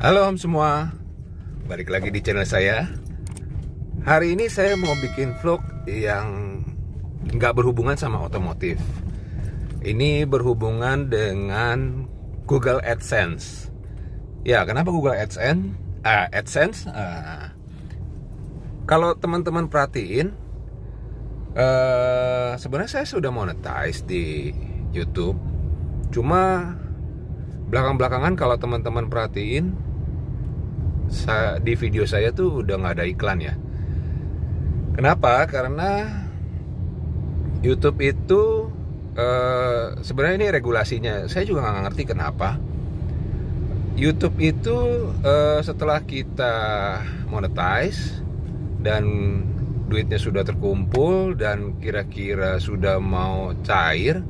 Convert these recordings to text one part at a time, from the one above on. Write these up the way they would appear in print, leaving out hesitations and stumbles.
Halo semua, balik lagi di channel saya. Hari ini saya mau bikin vlog yang nggak berhubungan sama otomotif. Ini berhubungan dengan Google AdSense. Ya, kenapa Google AdSense? Kalau teman-teman perhatiin, sebenarnya saya sudah monetize di YouTube. Cuma belakang-belakangan kalau teman-teman perhatiin, di video saya tuh udah nggak ada iklan ya. Kenapa? Karena YouTube itu sebenarnya ini regulasinya. Saya juga nggak ngerti kenapa. YouTube itu setelah kita monetize dan duitnya sudah terkumpul dan kira-kira sudah mau cair,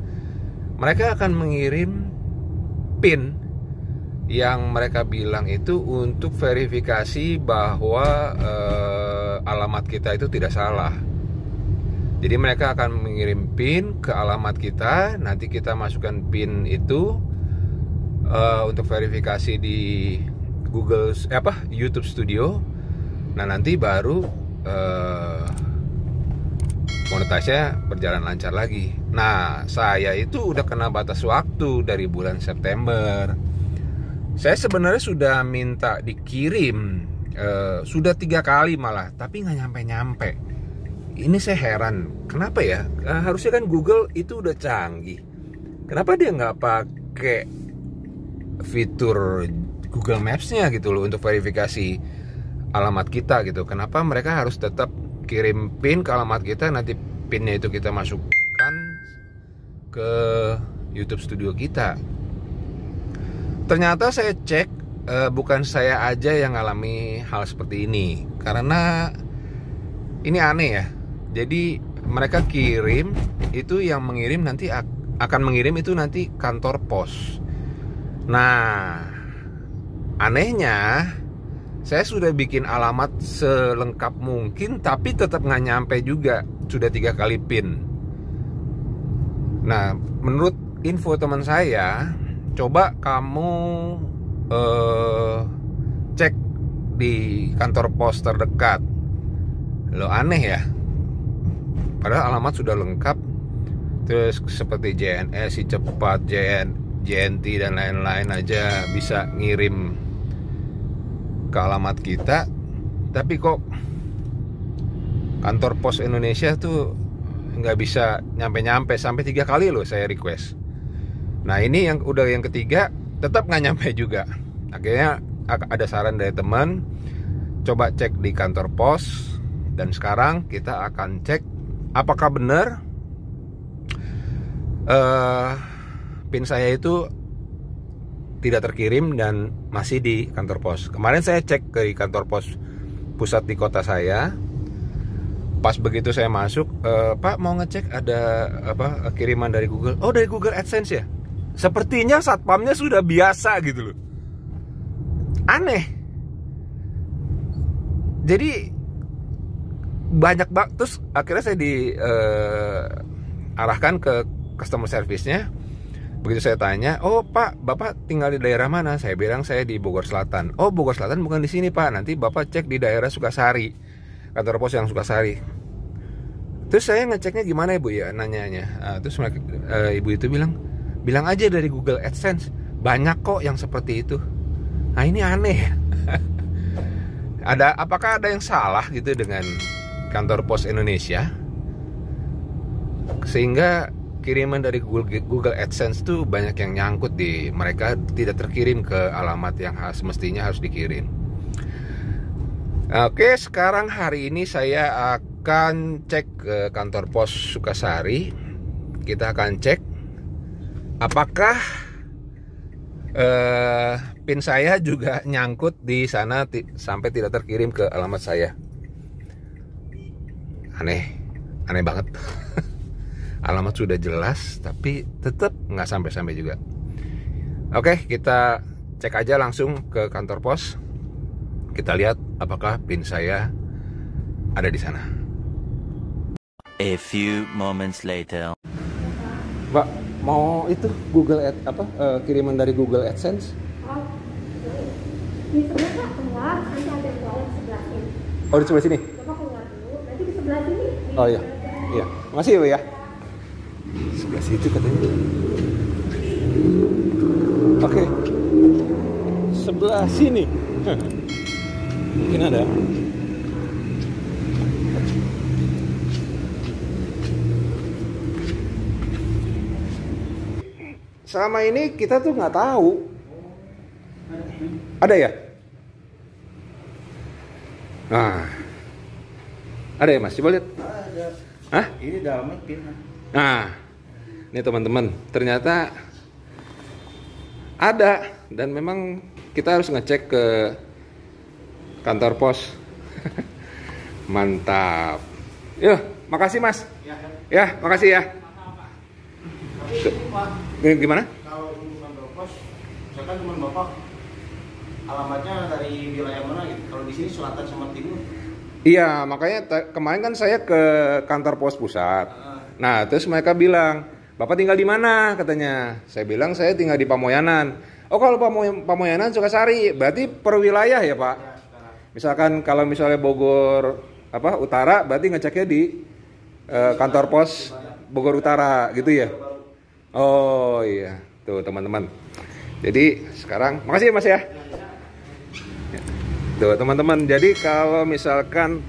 mereka akan mengirim PIN yang mereka bilang itu untuk verifikasi bahwa alamat kita itu tidak salah. Jadi mereka akan mengirim PIN ke alamat kita, nanti kita masukkan PIN itu untuk verifikasi di YouTube Studio. Nah, nanti baru monetisasinya berjalan lancar lagi. Nah, saya itu udah kena batas waktu dari bulan September. Saya sebenarnya sudah minta dikirim, sudah 3 kali malah, tapi nggak nyampe-nyampe. Ini saya heran, kenapa ya? Harusnya kan Google itu udah canggih. Kenapa dia nggak pakai fitur Google Maps-nya gitu loh untuk verifikasi alamat kita gitu? Kenapa mereka harus tetap kirim PIN ke alamat kita, nanti PIN-nya itu kita masukkan ke YouTube Studio kita? Ternyata saya cek, bukan saya aja yang ngalami hal seperti ini. Karena ini aneh ya. Jadi mereka kirim, itu yang mengirim nanti akan mengirim itu nanti kantor pos. Nah, anehnya saya sudah bikin alamat selengkap mungkin, tapi tetap nggak nyampe juga. Sudah 3 kali PIN. Nah, menurut info teman saya, coba kamu cek di kantor pos terdekat. Lo aneh ya. Padahal alamat sudah lengkap. Terus seperti JNS, Si Cepat, JNT dan lain-lain aja bisa ngirim ke alamat kita. Tapi kok kantor pos Indonesia tuh nggak bisa nyampe-nyampe. Sampai 3 kali loh saya request. Nah, ini yang udah yang ketiga, tetap nggak nyampe juga. Akhirnya ada saran dari teman, coba cek di kantor pos. Dan sekarang kita akan cek apakah benar PIN saya itu tidak terkirim dan masih di kantor pos. Kemarin saya cek ke kantor pos pusat di kota saya. Pas begitu saya masuk, Pak mau ngecek ada kiriman dari Google. Oh, dari Google AdSense ya? Sepertinya satpamnya sudah biasa gitu loh. Aneh. Jadi banyak banget. Terus akhirnya saya diarahkan ke customer service-nya. Begitu saya tanya, oh Pak, Bapak tinggal di daerah mana? Saya bilang saya di Bogor Selatan. Oh, Bogor Selatan bukan di sini Pak. Nanti Bapak cek di daerah Sukasari, kantor pos yang Sukasari. Terus saya ngeceknya gimana Ibu ya, nanyanya. Terus ibu itu bilang aja dari Google AdSense. Banyak kok yang seperti itu. Nah, ini aneh. Apakah ada yang salah gitu dengan kantor pos Indonesia sehingga kiriman dari Google AdSense tuh banyak yang nyangkut di mereka, tidak terkirim ke alamat yang semestinya harus dikirim. Oke, sekarang hari ini saya akan cek ke kantor pos Sukasari. Kita akan cek apakah PIN saya juga nyangkut di sana sampai tidak terkirim ke alamat saya. Aneh banget. Alamat sudah jelas tapi tetap nggak sampai juga. Oke, kita cek aja langsung ke kantor pos. Kita lihat apakah PIN saya ada di sana. A few moments later. Mbak, mau itu Google kiriman dari Google AdSense? Di sebelah Kak, keluar, nanti ada toilet sebelah sini. Oh, di sebelah sini. Bapak keluar dulu, nanti di sebelah sini. Oh iya. Iya. Makasih ya, Bu ya. Sebelah situ katanya. Oke. Sebelah sini. Mungkin ada. Selama ini kita tuh nggak tahu. Ada ya? Nah, ada ya Mas? Coba lihat. Ada. Hah? Ini dalamnya pin. Nah, ini teman-teman, ternyata ada, dan memang kita harus ngecek ke kantor pos. Mantap. Yuk, makasih Mas. Ya, makasih ya. Tapi Pak, Gimana? kalau untuk kantor pos, misalkan teman Bapak alamatnya dari wilayah mana gitu? Kalau di sini selatan sama timur. Iya, makanya kemarin kan saya ke kantor pos pusat. Nah, terus mereka bilang, Bapak tinggal di mana? Katanya. Saya bilang saya tinggal di Pamoyanan. Oh, kalau Pamoyanan Sukasari, berarti per wilayah ya Pak? Ya, sekarang. Misalkan kalau misalnya Bogor utara, berarti ngeceknya di kantor pos Bogor Utara gitu ya? Oh iya, tuh teman-teman. Jadi sekarang, makasih ya Mas ya. Tuh teman-teman, jadi kalau misalkan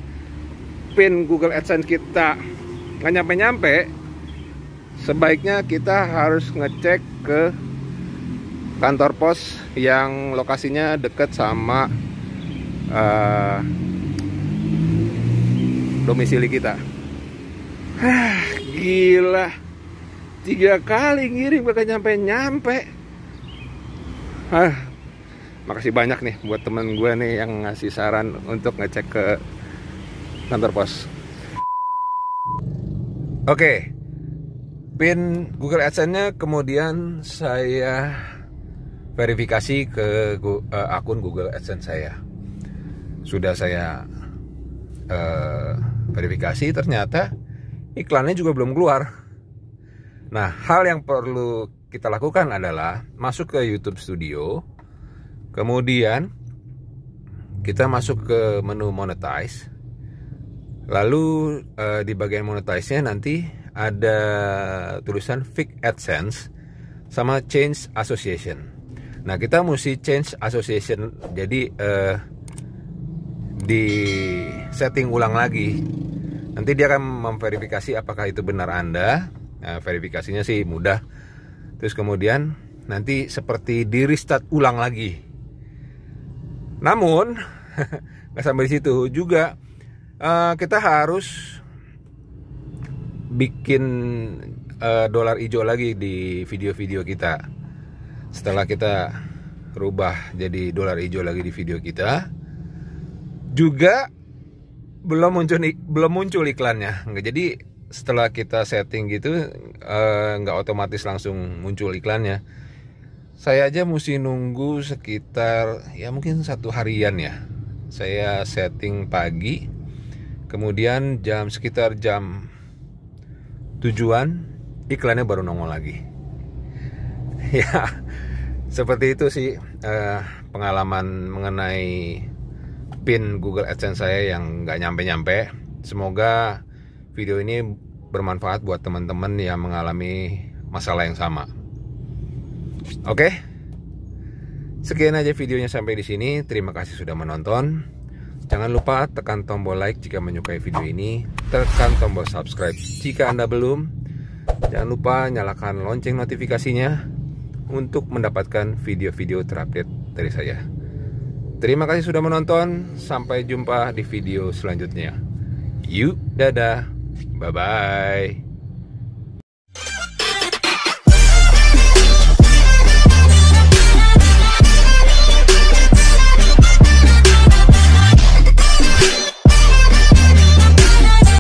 PIN Google AdSense kita nggak nyampe-nyampe, sebaiknya kita harus ngecek ke kantor pos yang lokasinya deket sama domisili kita. Gila, 3 kali ngirim gak nyampe-nyampe. Makasih banyak nih buat temen gue nih yang ngasih saran untuk ngecek ke kantor pos. Oke, PIN Google AdSense-nya kemudian saya verifikasi ke akun Google AdSense saya. Sudah saya verifikasi, ternyata iklannya juga belum keluar. Nah, hal yang perlu kita lakukan adalah masuk ke YouTube Studio. Kemudian kita masuk ke menu monetize. Lalu di bagian monetize-nya nanti ada tulisan Fix AdSense sama Change Association. Nah, kita mesti change association. Jadi di setting ulang lagi. Nanti dia akan memverifikasi apakah itu benar Anda. Nah, verifikasinya sih mudah. Terus kemudian nanti seperti di restart ulang lagi. Namun nggak sampai di situ juga, kita harus bikin dolar hijau lagi di video-video kita. Setelah kita rubah jadi dolar hijau lagi di video kita, juga belum muncul iklannya. Nggak, jadi setelah kita setting gitu nggak otomatis langsung muncul iklannya. Saya aja mesti nunggu sekitar ya mungkin 1 harian ya. Saya setting pagi, kemudian sekitar jam 7-an iklannya baru nongol lagi. Ya, seperti itu sih pengalaman mengenai PIN Google AdSense saya yang nggak nyampe-nyampe. Semoga video ini bermanfaat buat teman-teman yang mengalami masalah yang sama. Oke, sekian aja videonya sampai di sini. Terima kasih sudah menonton. Jangan lupa tekan tombol like jika menyukai video ini. Tekan tombol subscribe jika Anda belum. Jangan lupa nyalakan lonceng notifikasinya untuk mendapatkan video-video terupdate dari saya. Terima kasih sudah menonton. Sampai jumpa di video selanjutnya. Yuk, dadah. Bye-bye.